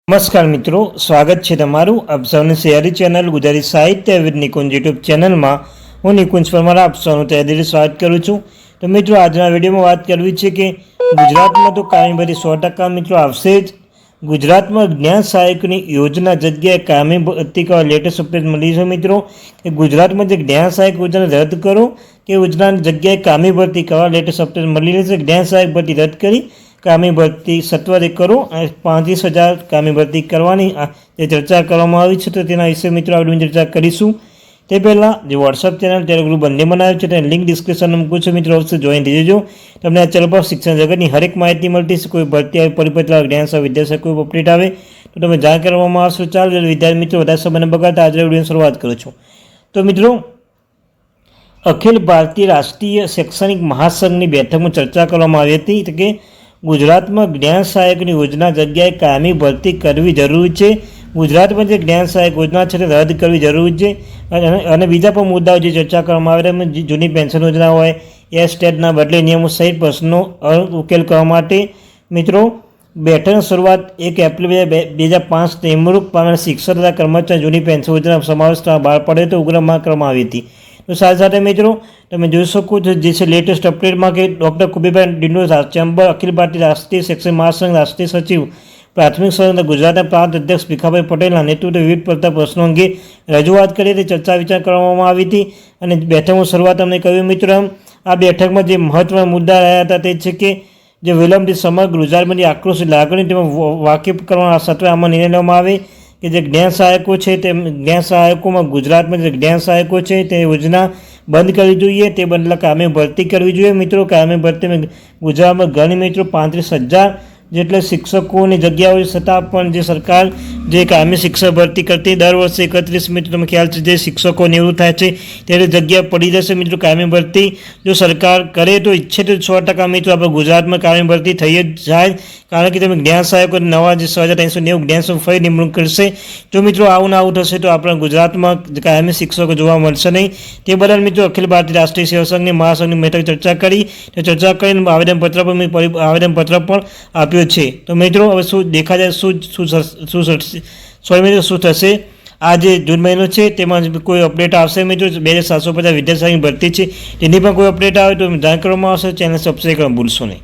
નમસ્કાર મિત્રો, સ્વાગત છે તમારું આપ સૌની શહેરી ચેનલ ગુજરાતી સાહિત્ય વિદ નિકુંજ યુટ્યુબ ચેનલમાં. હું નિકુંજ પરમાર આપ સૌનું તહેદિલ સ્વાગત કરું છું. તો મિત્રો, આજના વિડીયોમાં વાત કરવી છે કે ગુજરાતમાં તો કાયમી ભરતી 100% મિત્રો આવશે જ. ગુજરાતમાં જ્ઞાન સહાયકની યોજના જગ્યાએ કાયમી ભરતી કરવા લેટેસ્ટ અપડેટ મળી છે મિત્રો કે ગુજરાતમાં જે જ્ઞાન સહાયક યોજના રદ કરો કે યોજનાની જગ્યાએ કાયમી ભરતી કરવા લેટેસ્ટ અપડેટ મળી રહેશે. જ્ઞાન સહાયક ભરતી રદ કરી કાયમી ભરતી સત્વરે કરો અને 35,000 કાયમી ભરતી કરવાની જે ચર્ચા કરવામાં આવી છે, તો તેના વિશે મિત્રો આપણે ચર્ચા કરીશું. તે પહેલાં જે વોટ્સઅપ ચેનલ ટેલિગ્રુપ બંને બનાવ્યું છે તેની લિંક ડિસ્ક્રિપ્શનમાં મૂકું છું મિત્રો, અવશ્ય જોઈન થઈ જજો. તમને આ ચેનલ પર શિક્ષણ જગતની હરેક માહિતી મળતી છે. કોઈ ભરતી આવે, પરિપત્ર જ્ઞાન સહ વિદ્યાસા કોઈ અપડેટ આવે તો તમે જાણ કરવામાં આવશો. ચાલો વિદ્યાર્થી મિત્રો વધારે સમયને બગાડતા આજે વિડીયોની શરૂઆત કરું છું. તો મિત્રો, અખિલ ભારતીય રાષ્ટ્રીય શૈક્ષણિક મહાસંઘની બેઠકમાં ચર્ચા કરવામાં આવી હતી કે ગુજરાતમાં જ્ઞાન સહાયકની યોજના જગ્યાએ કાયમી ભરતી કરવી જરૂરી છે. ગુજરાતમાં જે જ્ઞાન સહાયક યોજના છે તે રદ કરવી જરૂરી છે. અને બીજા પણ મુદ્દાઓ જે ચર્ચા કરવામાં આવે છે, જૂની પેન્શન યોજના હોય, એ સ્ટેટના બદલે નિયમો સહિત પ્રશ્નો ઉકેલ કરવા માટે મિત્રો બેઠકની શરૂઆત 1 એપ્રિલ 2005 નિમણૂક પામેલ શિક્ષક તથા કર્મચારી જૂની પેન્શન યોજના સમાવેશ બહાર પડે તો ઉગ્ર માંગ કરવામાં આવી હતી. તો સાથે સાથે મિત્રો તમે જોઈ શકો છો જે છે લેટેસ્ટ અપડેટમાં કે ડૉક્ટર કુબેરભાઈ ડિંડોર ચેમ્બર અખિલ ભારતીય રાષ્ટ્રીય શૈક્ષણિક મહાસંઘ રાષ્ટ્રીય સચિવ પ્રાથમિક સંઘ ગુજરાતના પ્રાંત અધ્યક્ષ ભીખાભાઈ પટેલના નેતૃત્વે વિવિધ પડતા પ્રશ્નો અંગે રજૂઆત કરી હતી, ચર્ચા વિચાર કરવામાં આવી હતી. અને બેઠકની શરૂઆત અમને કહ્યું મિત્રો, આ બેઠકમાં જે મહત્વના મુદ્દા રહ્યા હતા તે છે કે જે વિલંબથી સમગ્ર ગુજરાતમાં જે આક્રોશ લાગણી તેમાં વાકેફ કરવાના સત્વે આમાં નિર્ણય લેવામાં આવે કે જે જ્ઞાન સહાયકો છે તે જ્ઞાન સહાયકોમાં ગુજરાતમાં જે જ્ઞાન સહાયકો છે તે યોજના બંધ કરવી જોઈએ, તે બદલે કાયમી ભરતી કરવી જોઈએ. મિત્રો, કાયમી ભરતીમાં ગુજરાતમાં ઘણી મિત્રો 35,000 જેટલા શિક્ષકોની જગ્યાઓ છતાં પણ જે સરકાર જે કાયમી શિક્ષક ભરતી કરતી દર વર્ષે 31 મિત્રો તમે ખ્યાલ છે જે શિક્ષકો નિવૃત્ત થાય છે ત્યારે જગ્યા પડી જશે. મિત્રો, કાયમી ભરતી જો સરકાર કરે તો ઈચ્છે તો 100% મિત્રો આપણે ગુજરાતમાં કાયમી ભરતી થઈ જ જાય, કારણ કે તમે જ્ઞાન સહાયકો નવા જે 6,390 જ્ઞાન સહાયક ફરી નિમણૂક કરશે. જો મિત્રો આવું ના આવું થશે તો આપણા ગુજરાતમાં કાયમી શિક્ષકો જોવા મળશે નહીં. તે બદલ મિત્રો અખિલ ભારતીય રાષ્ટ્રીય શિક્ષકની મહાસંઘની બેઠક ચર્ચા કરી, તો ચર્ચા કરીને આવેદનપત્ર પણ આપ્યું છે. તો મિત્રો હવે શું દેખા જાય શું થશે. આ જે જૂન મહિનો છે તેમાં કોઈ અપડેટ આવશે મિત્રો. 2,750 વિદ્યાર્થીની ભરતી છે તેની પણ કોઈ અપડેટ આવે તો જાણ કરવામાં આવશે. ચેનલ સબસ્ક્રાઈબ કરવાનું ભૂલશો નહીં.